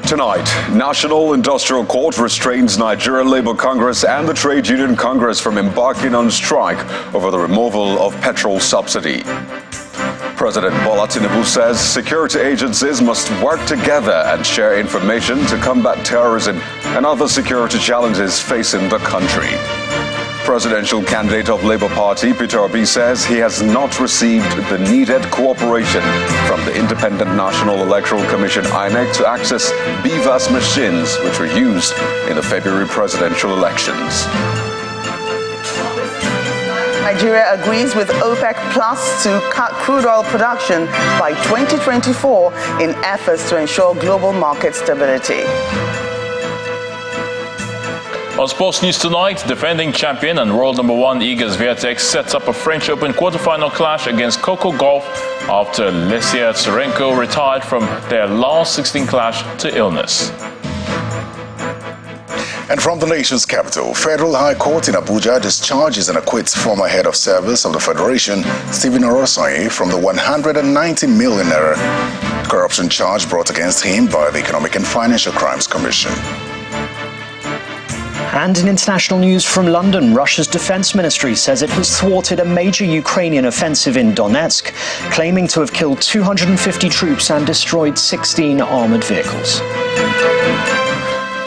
Tonight, National Industrial Court restrains Nigeria Labour Congress and the Trade Union Congress from embarking on strike over the removal of petrol subsidy. President Bola Tinubu says security agencies must work together and share information to combat terrorism and other security challenges facing the country. Presidential candidate of Labour Party, Peter Obi, says he has not received the needed cooperation from the Independent National Electoral Commission, INEC, to access BVAS machines which were used in the February presidential elections. Nigeria agrees with OPEC Plus to cut crude oil production by 2024 in efforts to ensure global market stability. On Sports News tonight, defending champion and world #1 Iga Swiatek sets up a French Open quarterfinal clash against Coco Gauff after Lesia Tsurenko retired from their last 16 clash to illness. And from the nation's capital, Federal High Court in Abuja discharges and acquits former head of service of the Federation, Stephen Orosoye, from the 190 million naira corruption charge brought against him by the Economic and Financial Crimes Commission. And in international news from London, Russia's defense ministry says it has thwarted a major Ukrainian offensive in Donetsk, claiming to have killed 250 troops and destroyed 16 armored vehicles.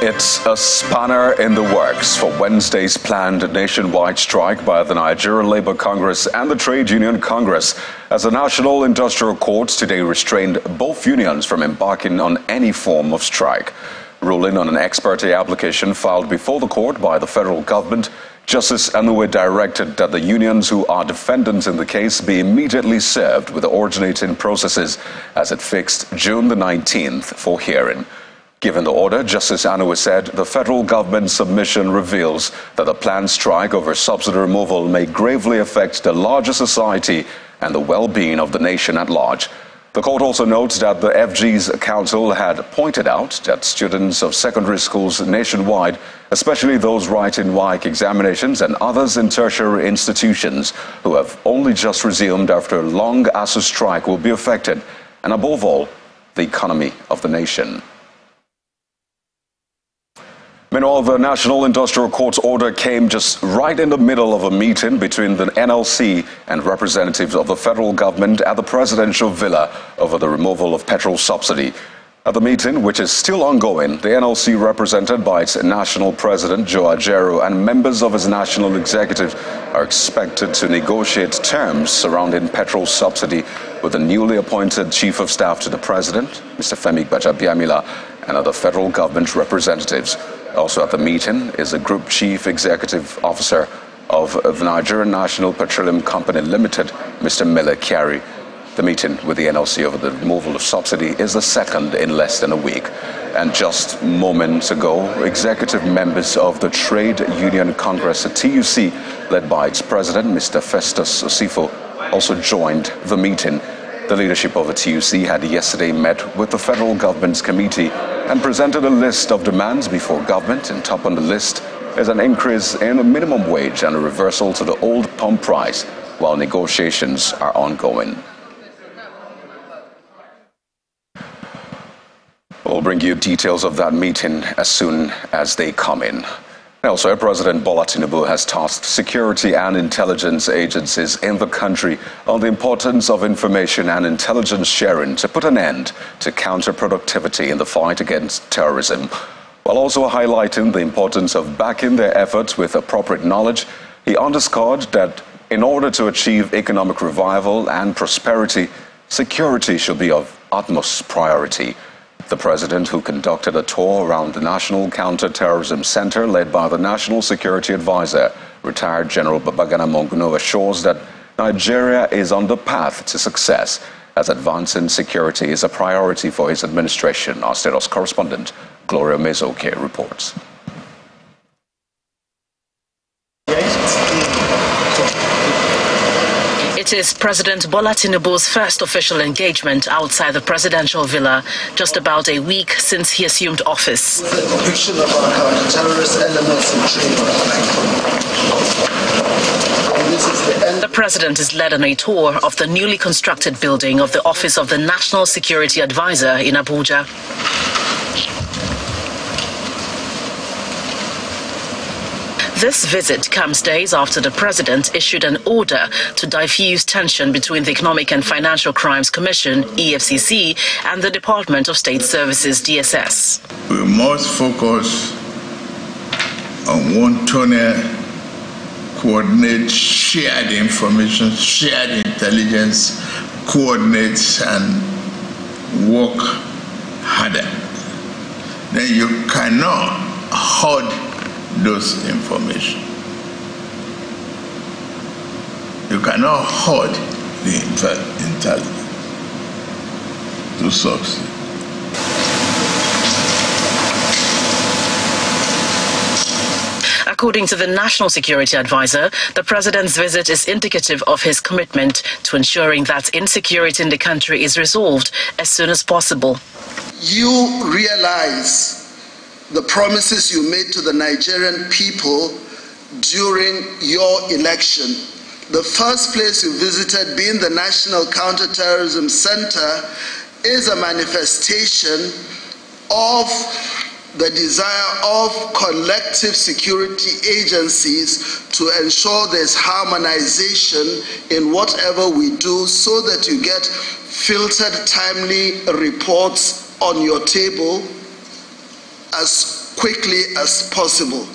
It's a spanner in the works for Wednesday's planned nationwide strike by the Nigerian Labour Congress and the Trade Union Congress, as the National Industrial Court today restrained both unions from embarking on any form of strike. Ruling on an ex parte application filed before the court by the federal government, Justice Anuwe directed that the unions who are defendants in the case be immediately served with the originating processes as it fixed June the 19th for hearing. Given the order, Justice Anuwe said the federal government's submission reveals that the planned strike over subsidy removal may gravely affect the larger society and the well-being of the nation at large. The court also notes that the FG's counsel had pointed out that students of secondary schools nationwide, especially those writing WAEC examinations and others in tertiary institutions who have only just resumed after a long ASU strike, will be affected, and above all, the economy of the nation. Meanwhile, the National Industrial Court's order came just right in the middle of a meeting between the NLC and representatives of the federal government at the presidential villa over the removal of petrol subsidy. At the meeting, which is still ongoing, the NLC, represented by its national president, Joe Ajaero, and members of its national executive are expected to negotiate terms surrounding petrol subsidy with the newly appointed chief of staff to the president, Mr. Femi Gbajabiamila, and other federal government representatives. Also at the meeting is a Group Chief Executive Officer of the Nigerian National Petroleum Company Limited, Mr. Mele Kyari. The meeting with the NLC over the removal of subsidy is the second in less than a week. And just moments ago, executive members of the Trade Union Congress, TUC, led by its president, Mr. Festus Osifo, also joined the meeting. The leadership of the TUC had yesterday met with the federal government's committee and presented a list of demands before government, and top on the list is an increase in the minimum wage and a reversal to the old pump price, while negotiations are ongoing. We'll bring you details of that meeting as soon as they come in. Also, President Bola Tinubu has tasked security and intelligence agencies in the country on the importance of information and intelligence sharing to put an end to counterproductivity in the fight against terrorism, while also highlighting the importance of backing their efforts with appropriate knowledge. He underscored that in order to achieve economic revival and prosperity, security should be of utmost priority. The president, who conducted a tour around the National Counter-Terrorism Center led by the National Security Advisor, retired General Babagana Monguno, assures that Nigeria is on the path to success, as advancing security is a priority for his administration. Our Status correspondent, Gloria Mezoke, reports. It is President Bola Tinubu's first official engagement outside the presidential villa, just about a week since he assumed office. The president is led on a tour of the newly constructed building of the Office of the National Security Advisor in Abuja. This visit comes days after the president issued an order to diffuse tension between the Economic and Financial Crimes Commission, EFCC, and the Department of State Services, DSS. We must focus on one tunnel, coordinate shared information, shared intelligence, coordinate and work harder. Then you cannot hoard those information. You cannot hoard the intelligence to succeed. According to the National Security Advisor, the president's visit is indicative of his commitment to ensuring that insecurity in the country is resolved as soon as possible. You realize the promises you made to the Nigerian people during your election. The first place you visited, being the National Counterterrorism Center, is a manifestation of the desire of collective security agencies to ensure there's harmonization in whatever we do, so that you get filtered, timely reports on your table as quickly as possible.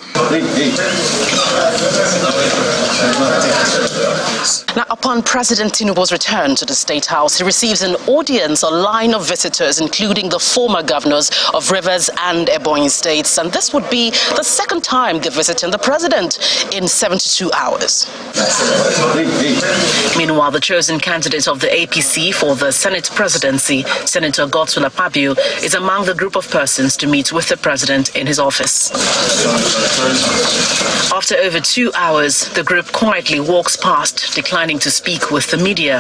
Now, upon President Tinubu's return to the State House, he receives an audience, a line of visitors, including the former governors of Rivers and Ebonyi states. And this would be the second time they're visiting the president in 72 hours. Meanwhile, the chosen candidate of the APC for the Senate presidency, Senator Godswill Akpabio, is among the group of persons to meet with the president in his office. After over 2 hours, the group quietly walks past, declining to speak with the media.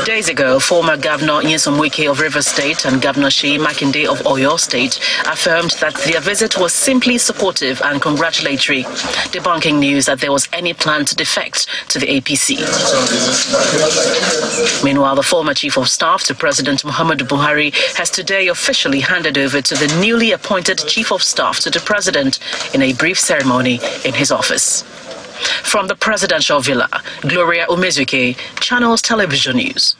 Days ago, former Governor Nyesom Wike of Rivers State and Governor Seyi Makinde of Oyo State affirmed that their visit was simply supportive and congratulatory, debunking news that there was any plan to defect to the APC. Meanwhile, the former Chief of Staff to President Muhammadu Buhari has today officially handed over to the newly appointed Chief of Staff to the President in a brief ceremony in his office. From the presidential villa, Gloria Umezuke, Channels Television News.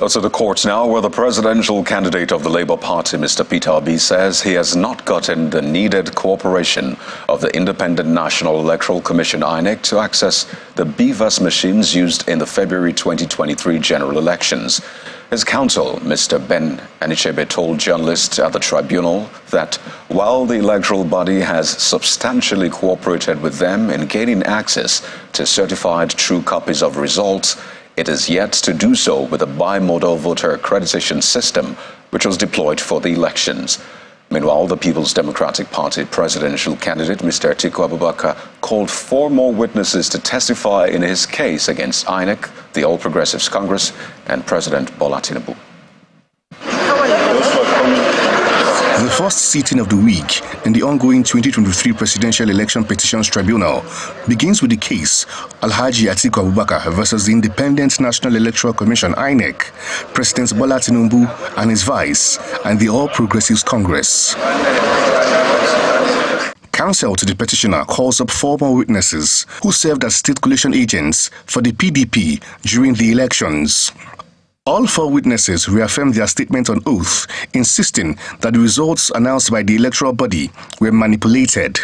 Also, the courts now, where the presidential candidate of the Labour Party, Mr. Peter Obi, says he has not gotten the needed cooperation of the Independent National Electoral Commission, INEC, to access the BVAS machines used in the February 2023 general elections. His counsel, Mr. Ben Anichebe, told journalists at the tribunal that while the electoral body has substantially cooperated with them in gaining access to certified true copies of results, it is yet to do so with a bimodal voter accreditation system, which was deployed for the elections. Meanwhile, the People's Democratic Party presidential candidate, Mr. Atiku Abubakar, called 4 more witnesses to testify in his case against INEC, the All Progressives Congress, and President Bola Tinubu. The first sitting of the week in the ongoing 2023 Presidential Election Petitions Tribunal begins with the case Alhaji Atiku Abubakar versus the Independent National Electoral Commission, INEC, President Bola Tinubu and his vice, and the All Progressives Congress. Counsel to the petitioner calls up 4 more witnesses who served as state collation agents for the PDP during the elections. All 4 witnesses reaffirmed their statement on oath, insisting that the results announced by the electoral body were manipulated.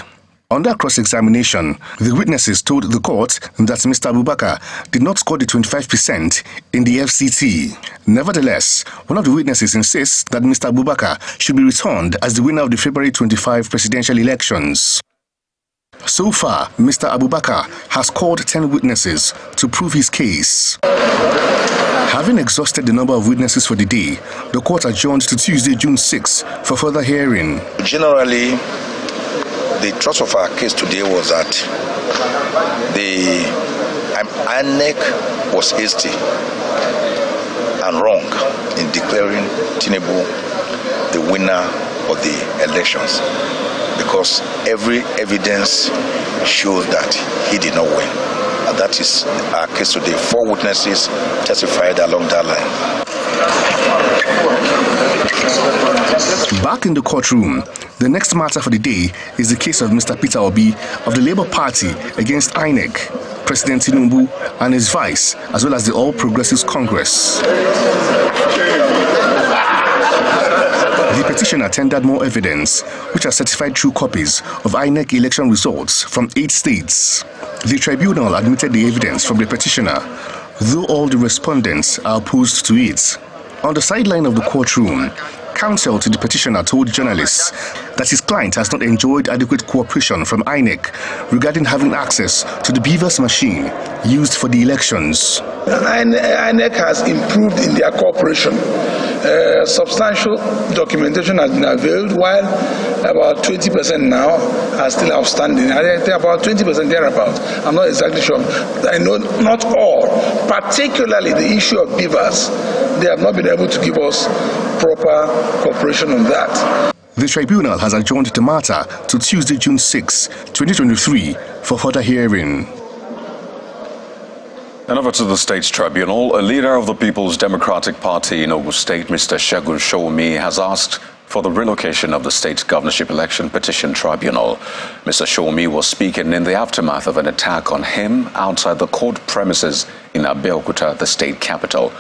Under cross-examination, the witnesses told the court that Mr. Abubakar did not score the 25% in the FCT. Nevertheless, one of the witnesses insists that Mr. Abubakar should be returned as the winner of the February 25 presidential elections. So far, Mr. Abubakar has called 10 witnesses to prove his case. Having exhausted the number of witnesses for the day, the court adjourned to Tuesday, June 6 for further hearing. Generally, the thrust of our case today was that the INEC was hasty and wrong in declaring Tinubu the winner of the elections, because every evidence shows that he did not win. And that is our case today. 4 witnesses testified along that line. Back in the courtroom, The next matter for the day is the case of Mr. Peter Obi of the Labour Party against INEC, President Tinubu and his vice, as well as the All Progressives Congress. The petitioner tendered more evidence, which are certified true copies of INEC election results from 8 states. The tribunal admitted the evidence from the petitioner, though all the respondents are opposed to it. On the sideline of the courtroom, counsel to the petitioner told journalists that his client has not enjoyed adequate cooperation from INEC regarding having access to the Beavers machine used for the elections. INEC has improved in their cooperation. Substantial documentation has been availed, while about 20% now are still outstanding. I think about 20% thereabouts. I'm not exactly sure. I know not all, particularly the issue of beavers. They have not been able to give us proper cooperation on that. The tribunal has adjourned the matter to Tuesday, June 6, 2023 for further hearing. And over to the State's Tribunal, a leader of the People's Democratic Party in Ogun State, Mr. Segun Showunmi, has asked for the relocation of the state's governorship election petition tribunal. Mr. Showunmi was speaking in the aftermath of an attack on him outside the court premises in Abeokuta, the state capital.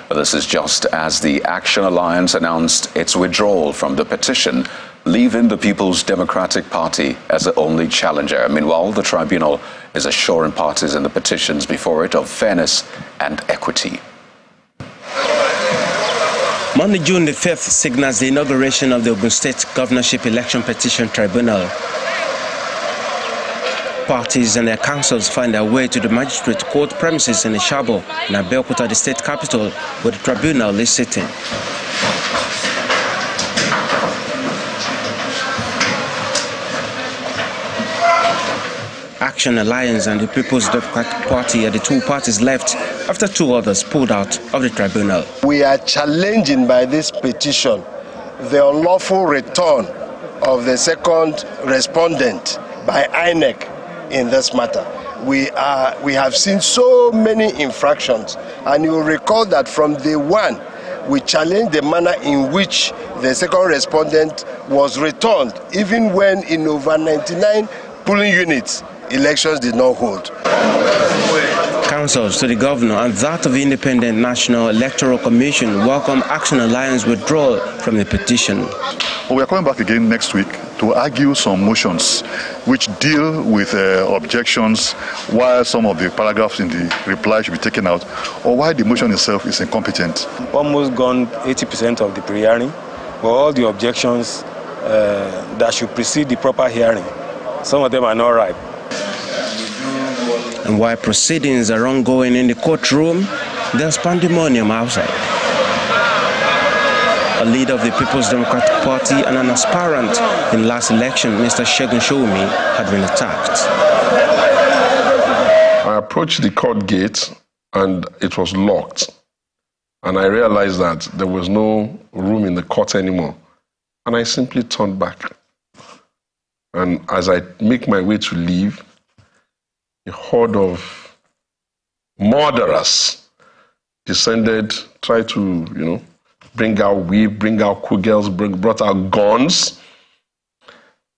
This is just as the Action Alliance announced its withdrawal from the petition, leaving the People's Democratic Party as the only challenger. Meanwhile, the tribunal is assuring parties in the petitions before it of fairness and equity. Monday, June the 5th signals the inauguration of the Ogun State Governorship Election Petition Tribunal. Parties and their councils find their way to the magistrate court premises in Ishabo, in Abeokuta, the state capital, where the tribunal is sitting. Action Alliance and the People's Democratic Party are the two parties left after two others pulled out of the tribunal. We are challenging by this petition the unlawful return of the second respondent by INEC in this matter. We have seen so many infractions, and you will recall that from day one we challenged the manner in which the second respondent was returned, even when in over 99 polling units elections did not hold. Councils to the governor and that of the Independent National Electoral Commission welcome Action Alliance withdrawal from the petition. We are coming back again next week to argue some motions which deal with objections, while some of the paragraphs in the reply should be taken out, or why the motion itself is incompetent. Almost gone 80% of the pre-hearing, but all the objections that should precede the proper hearing, some of them are not ripe. And while proceedings are ongoing in the courtroom, there's pandemonium outside. A leader of the People's Democratic Party and an aspirant in last election, Mr. Segun Showunmi, had been attacked. I approached the court gate and it was locked. And I realized that there was no room in the court anymore. And I simply turned back. And as I make my way to leave, a horde of murderers descended, tried to, bring out whip, bring out kugels, brought out guns,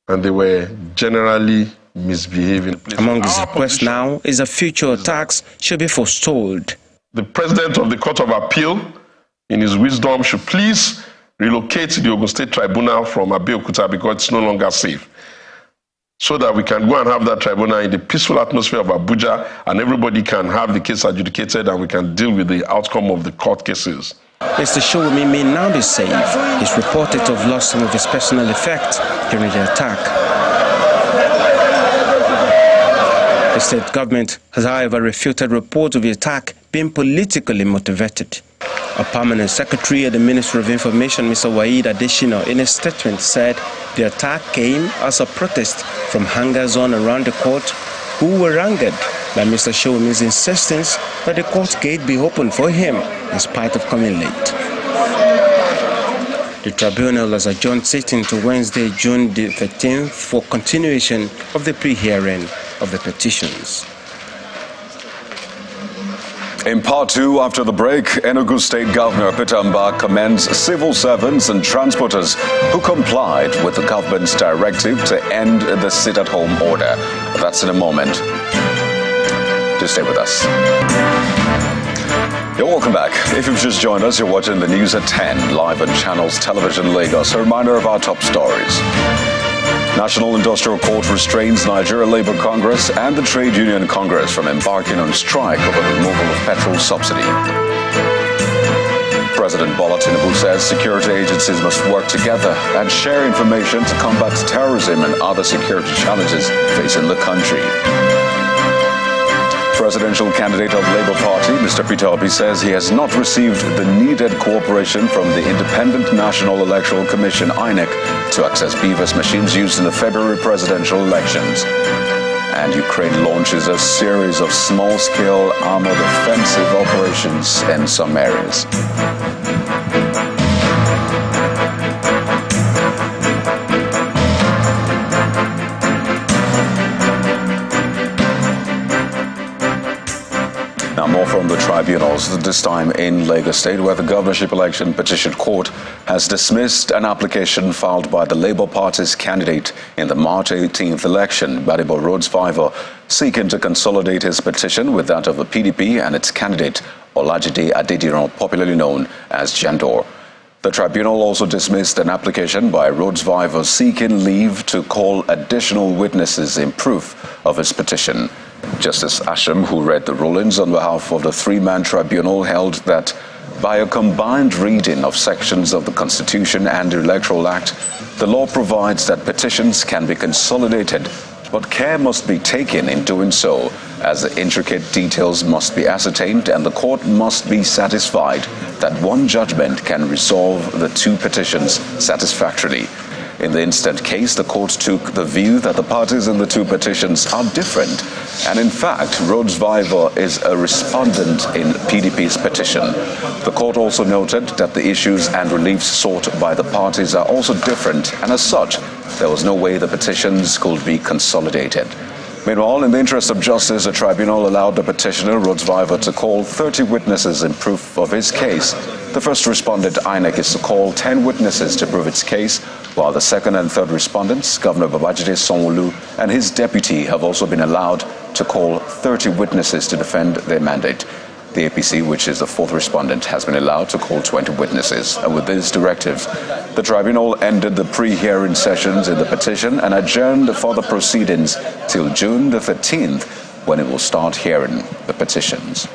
and they were generally misbehaving. Among his requests now is that future attacks should be forestalled. The president of the Court of Appeal, in his wisdom, should please relocate the Ogun State Tribunal from Abeokuta because it's no longer safe, so that we can go and have that tribunal in the peaceful atmosphere of Abuja, and everybody can have the case adjudicated and we can deal with the outcome of the court cases. Mr. Showunmi may now be safe. He's reported to have lost some of his personal effects during the attack. The state government has, however, refuted reports of the attack being politically motivated. A permanent secretary at the Ministry of Information, Mr. Waheed Adesina, in a statement said the attack came as a protest from hangers-on around the court who were angered by Mr. Showunmi's insistence that the court gate be open for him in spite of coming late. The tribunal has adjourned sitting to Wednesday, June the 13th for continuation of the pre-hearing of the petitions. In part two, after the break, Enugu State Governor Peter Mbah commends civil servants and transporters who complied with the government's directive to end the sit-at-home order. That's in a moment. Just stay with us. You're welcome back. If you've just joined us, you're watching the news at 10, live on Channels Television Lagos. A reminder of our top stories. National Industrial Court restrains Nigeria Labour Congress and the Trade Union Congress from embarking on strike over the removal of petrol subsidy. President Bola Tinubu says security agencies must work together and share information to combat terrorism and other security challenges facing the country. Presidential candidate of Labour Party, Mr. Peter Obi, says he has not received the needed cooperation from the Independent National Electoral Commission, INEC, to access BVAS machines used in the February presidential elections. And Ukraine launches a series of small-scale armored offensive operations in some areas. Now, more from the tribunals, this time in Lagos State, where the governorship election petition court has dismissed an application filed by the Labour Party's candidate in the March 18th election, Badibo Rhodes Viver, seeking to consolidate his petition with that of the PDP and its candidate, Olajide Adediran, popularly known as Jandor. The tribunal also dismissed an application by Rhodes Viver seeking leave to call additional witnesses in proof of his petition. Justice Asham, who read the rulings on behalf of the three-man tribunal, held that by a combined reading of sections of the Constitution and the Electoral Act, the law provides that petitions can be consolidated, but care must be taken in doing so, as the intricate details must be ascertained and the court must be satisfied that one judgment can resolve the two petitions satisfactorily. In the instant case, the court took the view that the parties in the two petitions are different. And in fact, Rhodes Viver is a respondent in PDP's petition. The court also noted that the issues and reliefs sought by the parties are also different, and as such, there was no way the petitions could be consolidated. Meanwhile, in the interest of justice, the tribunal allowed the petitioner, Rhodes Viver, to call 30 witnesses in proof of his case. The first respondent, INEC, is to call 10 witnesses to prove its case, while the second and third respondents, Governor Babajide Sanwo-Olu and his deputy, have also been allowed to call 30 witnesses to defend their mandate. The APC, which is the fourth respondent, has been allowed to call 20 witnesses. And with these directives, the tribunal ended the pre-hearing sessions in the petition and adjourned the further proceedings till June the 13th, when it will start hearing the petitions.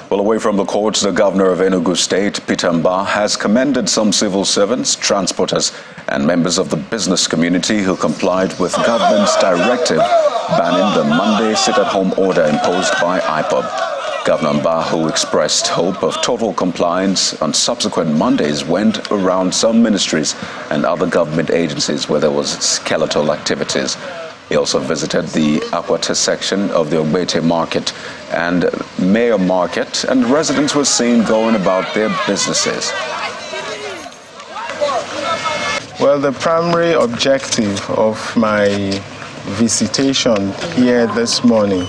Well, away from the courts, the governor of Enugu State, Peter Mbah, has commended some civil servants, transporters, and members of the business community who complied with government's directive banning the Monday sit-at-home order imposed by IPOB. Governor Mbah, who expressed hope of total compliance on subsequent Mondays, went around some ministries and other government agencies where there was skeletal activities. He also visited the Akwate section of the Ogbete Market and Mayor Market, and residents were seen going about their businesses. Well, the primary objective of my visitation here this morning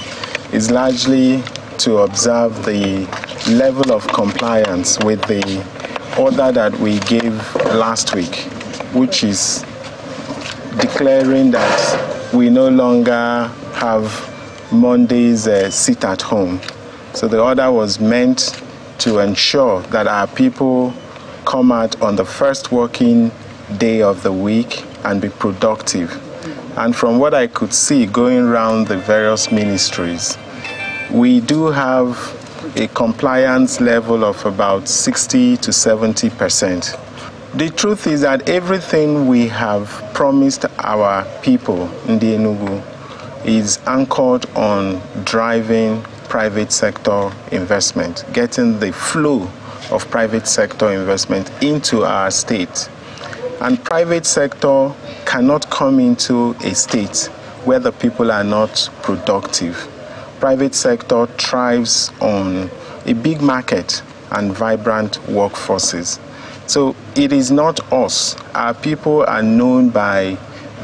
is largely to observe the level of compliance with the order that we gave last week, which is declaring that we no longer have Mondays sit at home. So the order was meant to ensure that our people come out on the first working day of the week and be productive. And from what I could see going around the various ministries, we do have a compliance level of about 60 to 70%. The truth is that everything we have promised our people in the Enugu is anchored on driving private sector investment, getting the flow of private sector investment into our state. And private sector cannot come into a state where the people are not productive. Private sector thrives on a big market and vibrant workforces. So it is not us. Our people are known by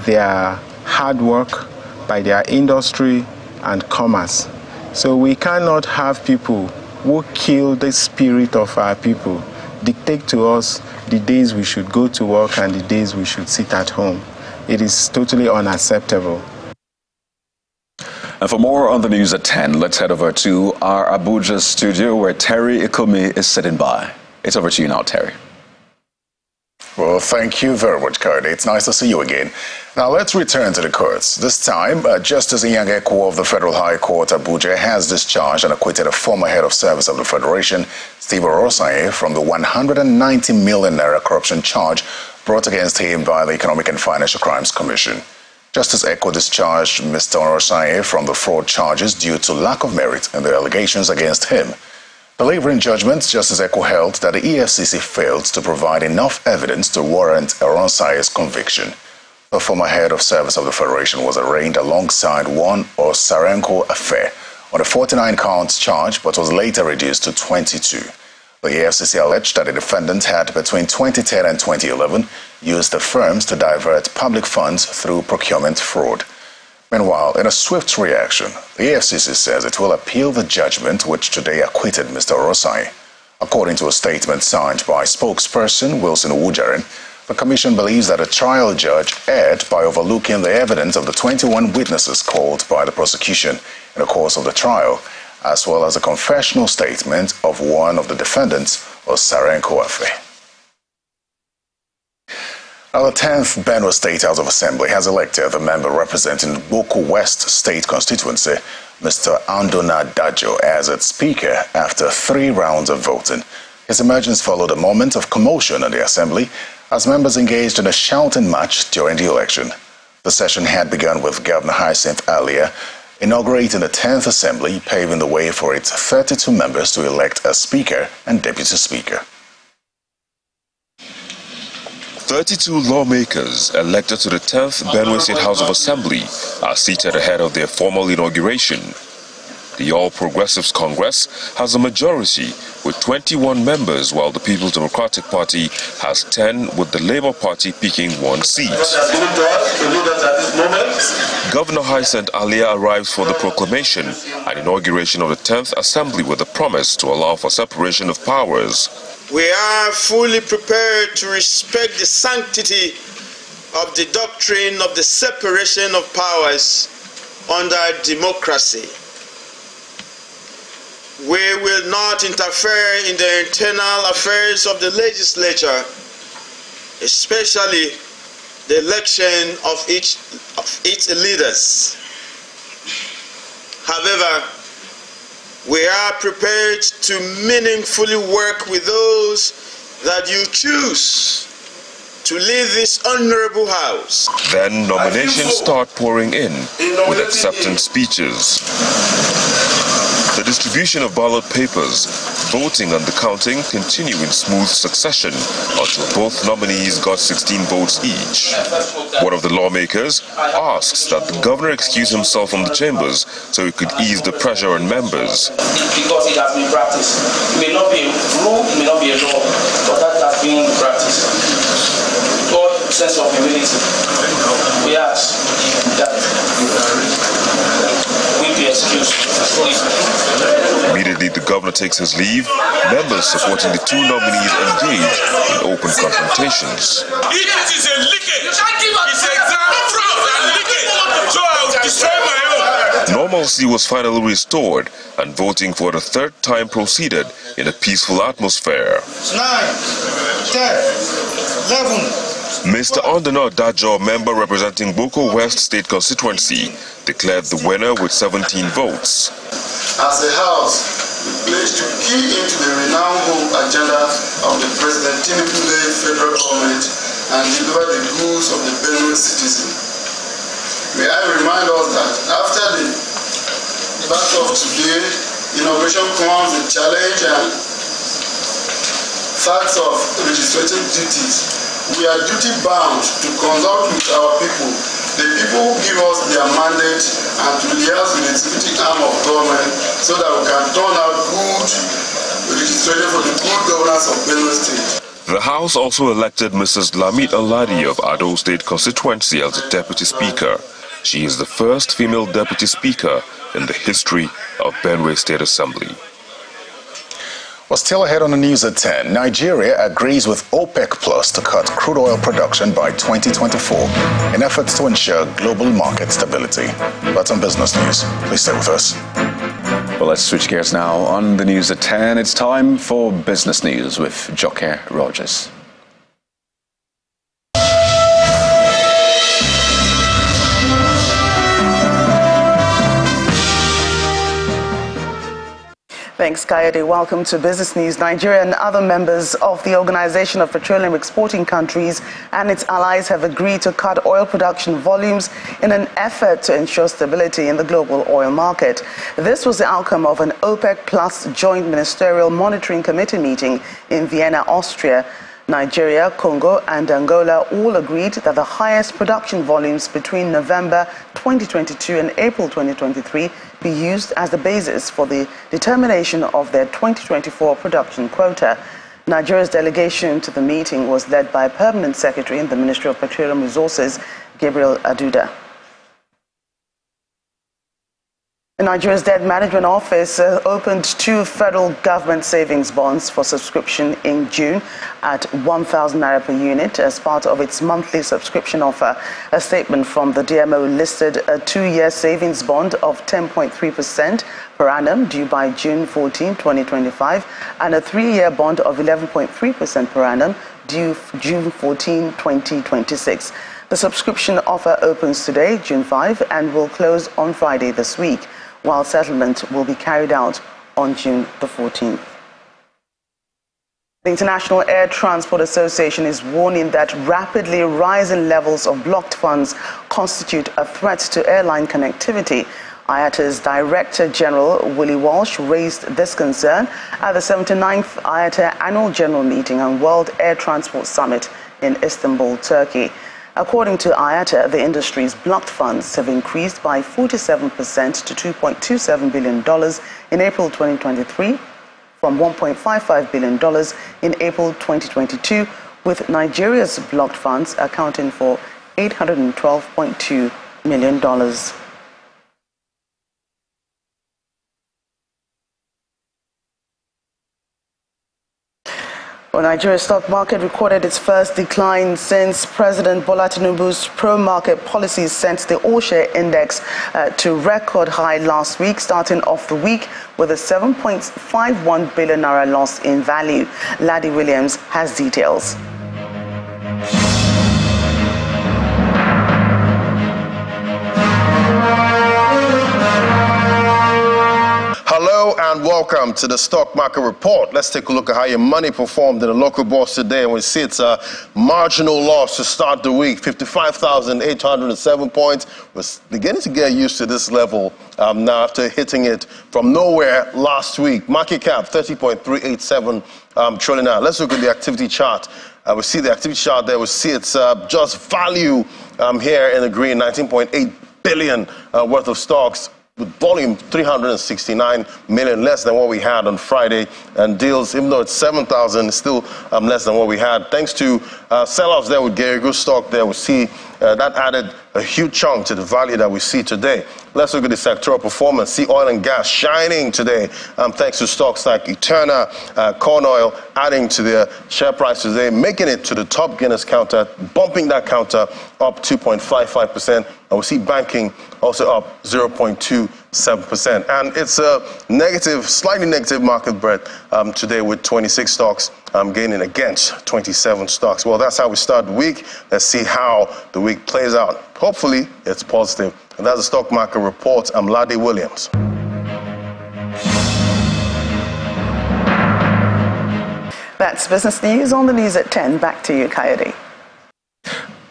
their hard work, by their industry and commerce. So we cannot have people who kill the spirit of our people dictate to us the days we should go to work and the days we should sit at home. It is totally unacceptable. And for more on the news at 10, let's head over to our Abuja studio where Terry Ikumi is sitting by. It's over to you now, Terry. Well, thank you very much, Cody. It's nice to see you again. Now, let's return to the courts. This time, Justice Inyang of the Federal High Court, Abuja, has discharged and acquitted a former head of service of the Federation, Steve Orosanye, from the 190 million naira corruption charge brought against him by the Economic and Financial Crimes Commission. Justice Eko discharged Mr. Orosanye from the fraud charges due to lack of merit in the allegations against him. Delivering judgment, Justice Eko held that the EFCC failed to provide enough evidence to warrant Oronsaye's conviction. The former head of service of the Federation was arraigned alongside one Osarenko affair on a 49-count charge, but was later reduced to 22. The EFCC alleged that the defendant had, between 2010 and 2011, used the firms to divert public funds through procurement fraud. Meanwhile, in a swift reaction, the EFCC says it will appeal the judgment which today acquitted Mr. Orosanye. According to a statement signed by spokesperson Wilson Owujaren, the Commission believes that a trial judge erred by overlooking the evidence of the 21 witnesses called by the prosecution in the course of the trial, as well as a confessional statement of one of the defendants, Osarenko Afe. Now, the 10th Benue State House of Assembly has elected the member representing Boko West State constituency, Mr. Andona Dajo, as its speaker after 3 rounds of voting. His emergence followed a moment of commotion in the assembly as members engaged in a shouting match during the election. The session had begun with Governor Hyacinth Alia inaugurating the 10th Assembly, paving the way for its 32 members to elect a speaker and deputy speaker. 32 lawmakers elected to the 10th Benue State House of Assembly are seated ahead of their formal inauguration. The All Progressives Congress has a majority with 21 members, while the People's Democratic Party has 10, with the Labour Party picking 1 seat. Governor Hyacinth Alia arrives for the proclamation and inauguration of the 10th Assembly with a promise to allow for separation of powers. We are fully prepared to respect the sanctity of the doctrine of the separation of powers under democracy. We will not interfere in the internal affairs of the legislature, especially the election of its leaders. However, we are prepared to meaningfully work with those that you choose to lead this honorable house. Then nominations start pouring in with acceptance speeches. The distribution of ballot papers, voting and the counting continue in smooth succession until both nominees got 16 votes each. One of the lawmakers asks that the governor excuse himself from the chambers so he could ease the pressure on members. Because it has been practiced. It may not be a rule, it may not be a law, but that has been practiced. God, sense of humility. We ask that we be excused. Immediately the governor takes his leave, members supporting the 2 nominees engage in open confrontations. It is a leakage. It's exam fraud and leakage. So I will destroy my own. Normalcy was finally restored and voting for the 3rd time proceeded in a peaceful atmosphere. 9, 10, 11. Mr. Andona Dajo, member representing Boko West State constituency, declared the winner with 17 votes. As a house, we pledge to key into the renowned home agenda of the President Tinubu-led federal government and deliver the goods of the Benue citizen. May I remind us that after the battle of today, innovation comes with challenge and facts of legislative duties. We are duty-bound to consult with our people, the people who give us their mandate, and to liaise with the executive arm of government so that we can turn out good legislation for the good governance of Benue State. The House also elected Mrs. Lamit Aladi of Ado State constituency as the Deputy Speaker. She is the first female Deputy Speaker in the history of Benue State Assembly. Well, still ahead on the news at 10, Nigeria agrees with OPEC Plus to cut crude oil production by 2024 in efforts to ensure global market stability. That's on Business News. Please stay with us. Well, let's switch gears now. On the news at 10, it's time for Business News with Joke Rogers. Thanks, Kayode. Welcome to Business News. Nigeria and other members of the Organization of Petroleum Exporting Countries and its allies have agreed to cut oil production volumes in an effort to ensure stability in the global oil market. This was the outcome of an OPEC Plus Joint Ministerial Monitoring Committee meeting in Vienna, Austria. Nigeria, Congo and Angola all agreed that the highest production volumes between November 2022 and April 2023 be used as the basis for the determination of their 2024 production quota. Nigeria's delegation to the meeting was led by Permanent Secretary in the Ministry of Petroleum Resources, Gabriel Aduda. Nigeria's Debt Management Office opened 2 federal government savings bonds for subscription in June at 1,000 naira per unit as part of its monthly subscription offer. A statement from the DMO listed a 2-year savings bond of 10.3% per annum due by June 14, 2025, and a 3-year bond of 11.3% per annum due June 14, 2026. The subscription offer opens today, June 5, and will close on Friday this week, while settlement will be carried out on June the 14th. The International Air Transport Association is warning that rapidly rising levels of blocked funds constitute a threat to airline connectivity. IATA's Director General Willie Walsh raised this concern at the 79th IATA Annual General Meeting and World Air Transport Summit in Istanbul, Turkey. According to IATA, the industry's blocked funds have increased by 47% to $2.27 billion in April 2023 from $1.55 billion in April 2022, with Nigeria's blocked funds accounting for $812.2 million. Well, Nigeria's stock market recorded its first decline since President Bola Tinubu's pro-market policies sent the all-share index to record high last week, starting off the week with a 7.51 billion naira loss in value. Laddie Williams has details. Hello and welcome to the Stock Market Report. Let's take a look at how your money performed in the local bourse today. And we see it's a marginal loss to start the week, 55,807 points. We're beginning to get used to this level now after hitting it from nowhere last week. Market cap, 30.387 trillion. Now, let's look at the activity chart. We see the activity chart there. We see it's just value here in the green, 19.8 billion worth of stocks, with volume 369 million, less than what we had on Friday, and deals, even though it's 7,000, still less than what we had. Thanks to sell-offs there with Gary Good stock there, we see that added a huge chunk to the value that we see today. Let's look at the sectoral performance. See oil and gas shining today, thanks to stocks like Eterna, corn oil, adding to their share price today, making it to the top Guinness counter, bumping that counter up 2.55%. And we see banking also up 0.27%. And it's a negative, slightly negative market breadth today with 26 stocks gaining against 27 stocks. Well, that's how we start the week. Let's see how the week plays out. Hopefully, it's positive. And that's the Stock Market Report. I'm Laddie Williams. That's Business News. On the news at 10. Back to you, Kayode.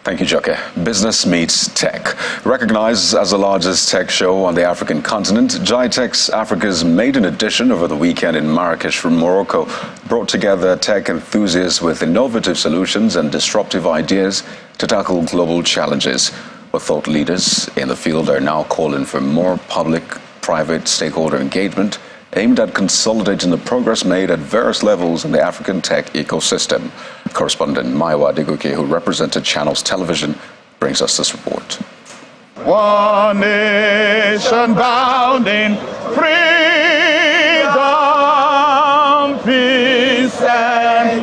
Thank you, Joke. Business Meets Tech. Recognized as the largest tech show on the African continent, GITEX Africa's maiden edition over the weekend in Marrakesh, Morocco, brought together tech enthusiasts with innovative solutions and disruptive ideas to tackle global challenges. But thought leaders in the field are now calling for more public-private stakeholder engagement aimed at consolidating the progress made at various levels in the African tech ecosystem. Correspondent Maiwa Degoke, who represented Channels Television, brings us this report. One nation bound in freedom, peace and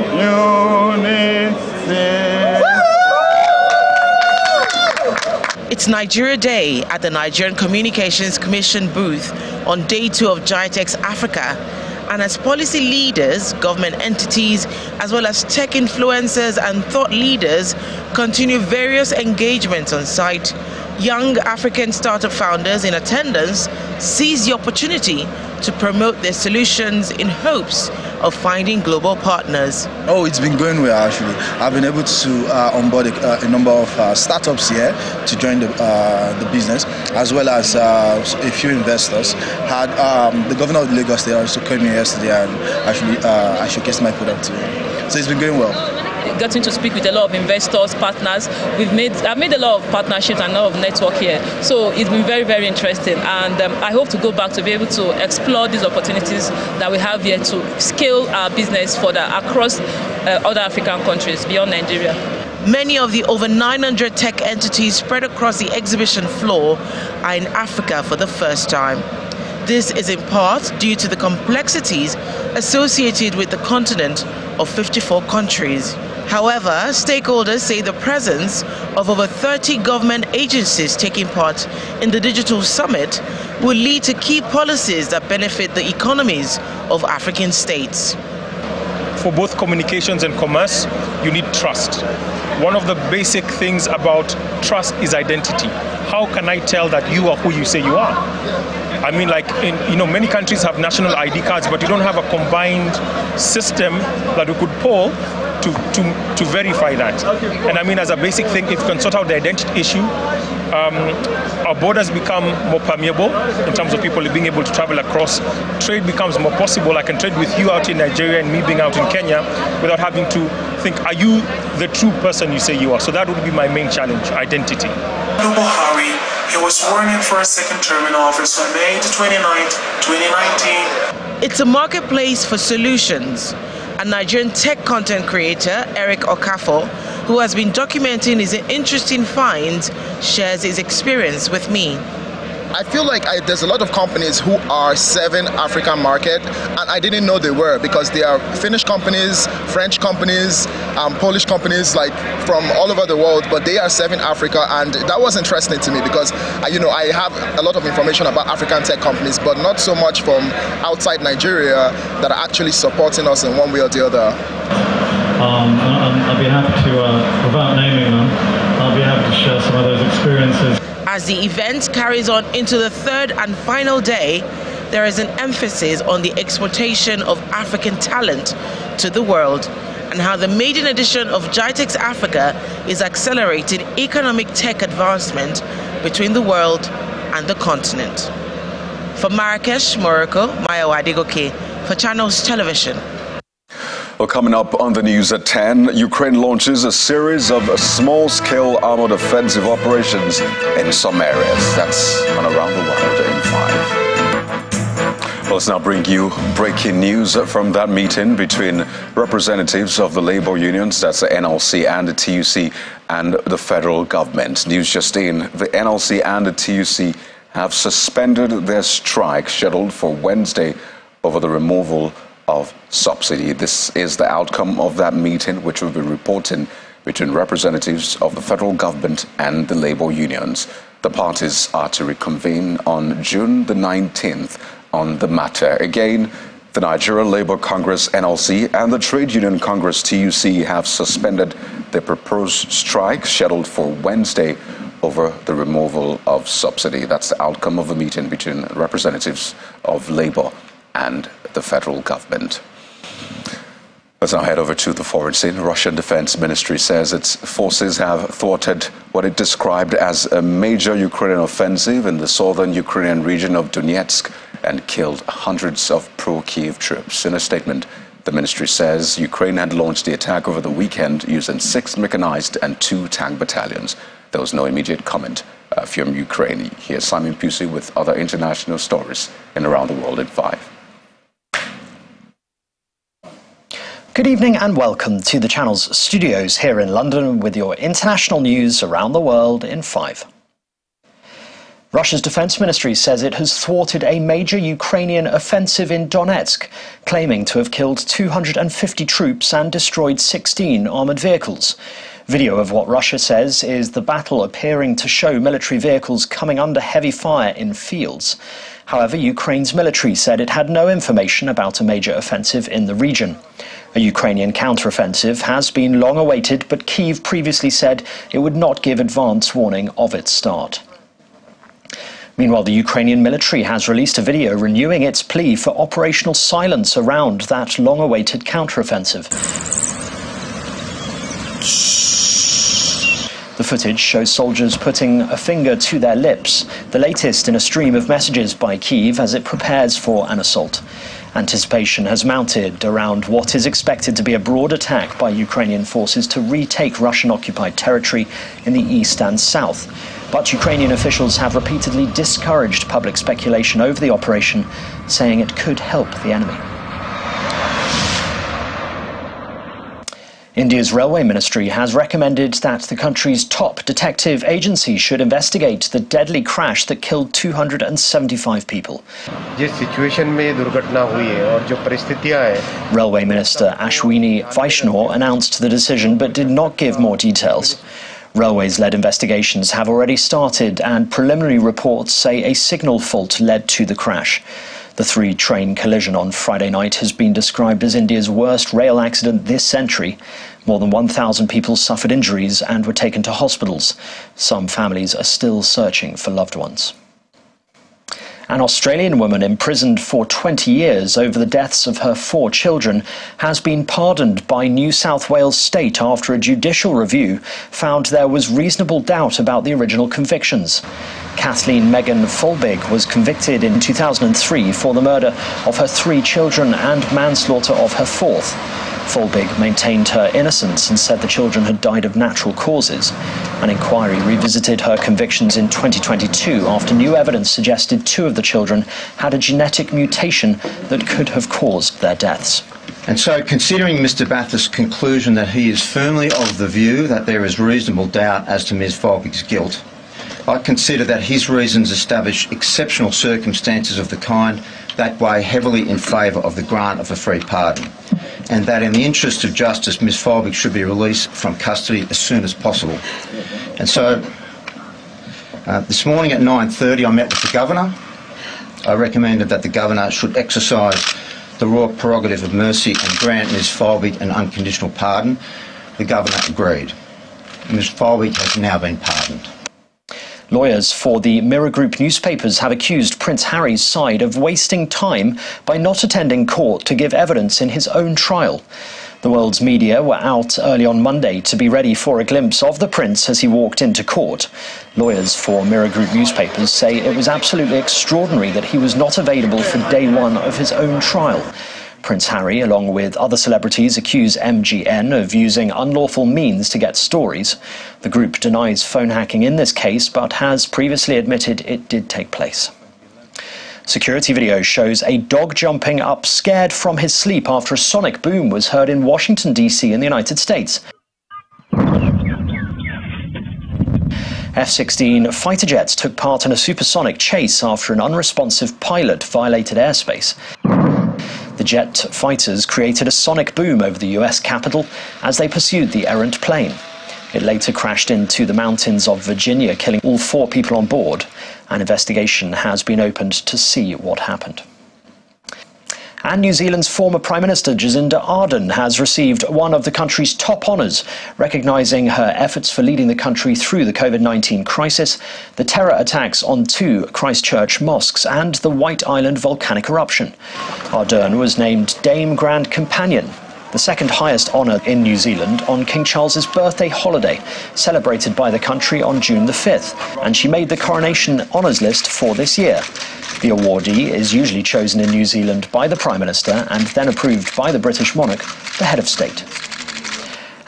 unity. It's Nigeria Day at the Nigerian Communications Commission booth on day 2 of GITEX Africa. And as policy leaders, government entities, as well as tech influencers and thought leaders continue various engagements on site, young African startup founders in attendance seize the opportunity to promote their solutions in hopes of finding global partners. Oh, it's been going well actually. I've been able to onboard a number of startups here to join the business, as well as a few investors. Had the governor of Lagos State also came here yesterday and actually I showcased my product to him. So it's been going well. Getting to speak with a lot of investors, partners. I've made a lot of partnerships and a lot of network here. So it's been very, very interesting. And I hope to go back to be able to explore these opportunities that we have here to scale our business further across other African countries beyond Nigeria. Many of the over 900 tech entities spread across the exhibition floor are in Africa for the first time. This is in part due to the complexities associated with the continent of 54 countries. However, stakeholders say the presence of over 30 government agencies taking part in the digital summit will lead to key policies that benefit the economies of African states. For both communications and commerce, you need trust. One of the basic things about trust is identity. How can I tell that you are who you say you are? I mean, like, many countries have national ID cards, but you don't have a combined system that we could pull to verify that. And I mean, as a basic thing, if you can sort out the identity issue, our borders become more permeable in terms of people being able to travel across. Trade becomes more possible. I can trade with you out in Nigeria and me being out in Kenya without having to think, are you the true person you say you are? So that would be my main challenge, identity. Buhari, he was sworn in for a second term in office on May 29, 2019. It's a marketplace for solutions. A Nigerian tech content creator, Eric Okafor, who has been documenting his interesting finds, shares his experience with me. I feel like there's a lot of companies who are serving African market, and I didn't know they were, because they are Finnish companies, French companies, Polish companies, like from all over the world, but they are serving Africa, and that was interesting to me because I have a lot of information about African tech companies, but not so much from outside Nigeria that are actually supporting us in one way or the other. I'll be happy to, without naming them, I'll be happy to share some of those experiences. As the event carries on into the third and final day, there is an emphasis on the exportation of African talent to the world and how the maiden edition of GITEX Africa is accelerating economic tech advancement between the world and the continent. From Marrakesh, Morocco, Maya Wadigoke for Channels Television. Well, coming up on the news at 10, Ukraine launches a series of small-scale armored offensive operations in some areas. That's on Around the World in 5. Well, let's now bring you breaking news from that meeting between representatives of the labor unions, that's the NLC and the TUC, and the federal government. News just in, the NLC and the TUC have suspended their strike scheduled for Wednesday over the removal of subsidy. This is the outcome of that meeting, which will be reporting between representatives of the federal government and the labor unions. The parties are to reconvene on June the 19th on the matter. Again, the Nigeria Labour Congress NLC and the Trade Union Congress TUC have suspended their proposed strike scheduled for Wednesday over the removal of subsidy. That's the outcome of a meeting between representatives of Labour and the federal government. Let's now head over to the foreign scene. Russian Defense Ministry says its forces have thwarted what it described as a major Ukrainian offensive in the southern Ukrainian region of Donetsk and killed hundreds of pro-Kiev troops. In a statement, the ministry says Ukraine had launched the attack over the weekend using 6 mechanized and 2 tank battalions. There was no immediate comment from Ukraine. Here's Simon Pusey with other international stories in Around the World in 5. Good evening and welcome to the Channel's studios here in London with your international news around the world in 5. Russia's defense ministry says it has thwarted a major Ukrainian offensive in Donetsk, claiming to have killed 250 troops and destroyed 16 armoured vehicles. Video of what Russia says is the battle appearing to show military vehicles coming under heavy fire in fields. However, Ukraine's military said it had no information about a major offensive in the region. A Ukrainian counteroffensive has been long awaited, but Kyiv previously said it would not give advance warning of its start. Meanwhile, the Ukrainian military has released a video renewing its plea for operational silence around that long-awaited counteroffensive. The footage shows soldiers putting a finger to their lips, the latest in a stream of messages by Kyiv as it prepares for an assault. Anticipation has mounted around what is expected to be a broad attack by Ukrainian forces to retake Russian-occupied territory in the east and south. But Ukrainian officials have repeatedly discouraged public speculation over the operation, saying it could help the enemy. India's Railway Ministry has recommended that the country's top detective agency should investigate the deadly crash that killed 275 people. Railway Minister Ashwini Vaishnaw announced the decision but did not give more details. Railways-led investigations have already started, and preliminary reports say a signal fault led to the crash. The three-train collision on Friday night has been described as India's worst rail accident this century. More than 1,000 people suffered injuries and were taken to hospitals. Some families are still searching for loved ones. An Australian woman imprisoned for 20 years over the deaths of her 4 children has been pardoned by New South Wales State after a judicial review found there was reasonable doubt about the original convictions. Kathleen Megan Folbig was convicted in 2003 for the murder of her 3 children and manslaughter of her 4th. Folbig maintained her innocence and said the children had died of natural causes. An inquiry revisited her convictions in 2022 after new evidence suggested 2 of the children had a genetic mutation that could have caused their deaths. And so, considering Mr Bathurst's conclusion that he is firmly of the view that there is reasonable doubt as to Ms Folbig's guilt, I consider that his reasons establish exceptional circumstances of the kind that weigh heavily in favour of the grant of a free pardon, and that in the interest of justice, Ms Folbig should be released from custody as soon as possible. And so, this morning at 9:30 I met with the Governor. I recommended that the Governor should exercise the royal prerogative of mercy and grant Ms Folbig an unconditional pardon. The Governor agreed. Ms Folbig has now been pardoned. Lawyers for the Mirror Group newspapers have accused Prince Harry's side of wasting time by not attending court to give evidence in his own trial. The world's media were out early on Monday to be ready for a glimpse of the prince as he walked into court. Lawyers for Mirror Group newspapers say it was absolutely extraordinary that he was not available for day one of his own trial. Prince Harry, along with other celebrities, accuse MGN of using unlawful means to get stories. The group denies phone hacking in this case, but has previously admitted it did take place. Security video shows a dog jumping up scared from his sleep after a sonic boom was heard in Washington, D.C. in the United States. F-16 fighter jets took part in a supersonic chase after an unresponsive pilot violated airspace. The jet fighters created a sonic boom over the US Capitol as they pursued the errant plane. It later crashed into the mountains of Virginia, killing all 4 people on board. An investigation has been opened to see what happened. And New Zealand's former Prime Minister Jacinda Ardern has received one of the country's top honours, recognising her efforts for leading the country through the COVID-19 crisis, the terror attacks on 2 Christchurch mosques and the White Island volcanic eruption. Ardern was named Dame Grand Companion, the second highest honour in New Zealand, on King Charles's birthday holiday, celebrated by the country on June the 5th, and she made the coronation honours list for this year. The awardee is usually chosen in New Zealand by the Prime Minister and then approved by the British monarch, the head of state.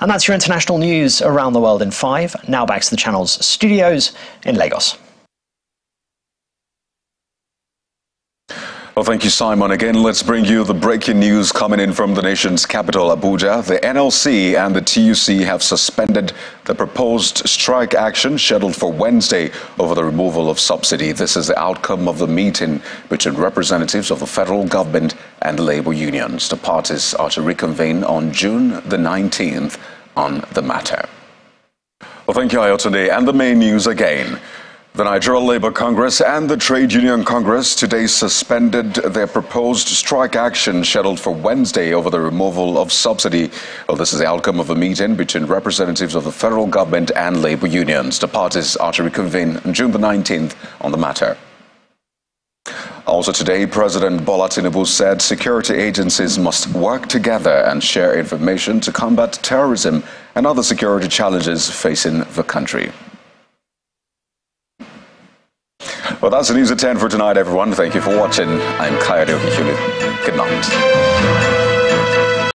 And that's your international news around the world in 5. Now back to the channel's studios in Lagos. Well, thank you, Simon. Again, let's bring you the breaking news coming in from the nation's capital, Abuja. The NLC and the TUC have suspended the proposed strike action scheduled for Wednesday over the removal of subsidy. This is the outcome of the meeting between representatives of the federal government and labor unions. The parties are to reconvene on June the 19th on the matter. Well, thank you, Ayotunde. And the main news again. The Nigeria Labour Congress and the Trade Union Congress today suspended their proposed strike action scheduled for Wednesday over the removal of subsidy. Well, this is the outcome of a meeting between representatives of the federal government and labour unions. The parties are to reconvene on June the 19th on the matter. Also today, President Bola Tinubu said security agencies must work together and share information to combat terrorism and other security challenges facing the country. Well, that's the news at 10 for tonight, everyone. Thank you for watching. I'm Kayode Okechulu. Good night.